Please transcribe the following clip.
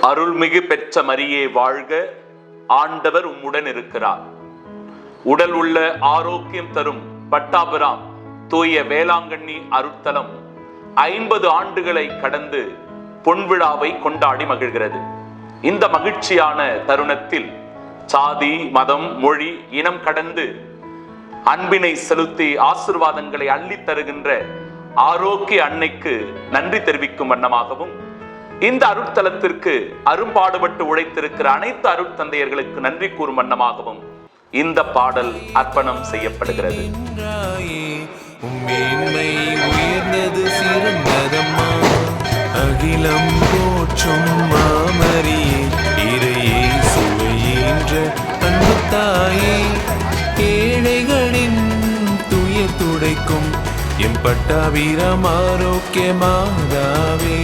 அருள்மிகு பெற்ற மரியே வாழ்க, ஆண்டவர் உம்முடன் இருக்கிறார். உடல் உள்ள ஆரோக்கியம் தரும் பட்டாபிராம் தூய வேளாங்கண்ணி அருட்தலம் 50 ஆண்டுகளை கடந்து பொன்விழாவை கொண்டாடி மகிழ்கிறது. இந்த மகிழ்ச்சியான தருணத்தில் சாதி, மதம், மொழி, இனம் கடந்து அன்பினை செலுத்தி ஆசீர்வாதங்களை அள்ளித் தருகின்ற ஆரோக்கிய அன்னைக்கு நன்றி தெரிவிக்கும் வண்ணமாகவும், இந்த அருட்தலத்திற்கு அரும்பாடுபட்டு உழைத்திருக்கிற அனைத்து அருட்தந்தையர்களுக்கு நன்றி கூறும் வண்ணமாகவும் இந்த பாடல் அர்ப்பணம் செய்யப்படுகிறது. அகிலம் போற்றும் மாமரியே, இறையே சுவையின்ற அன்பு தாயே, ஏழைகளின் துயர் துடைக்கும் எம் பட்டாபிராம் ஆரோக்கிய மாதாவே.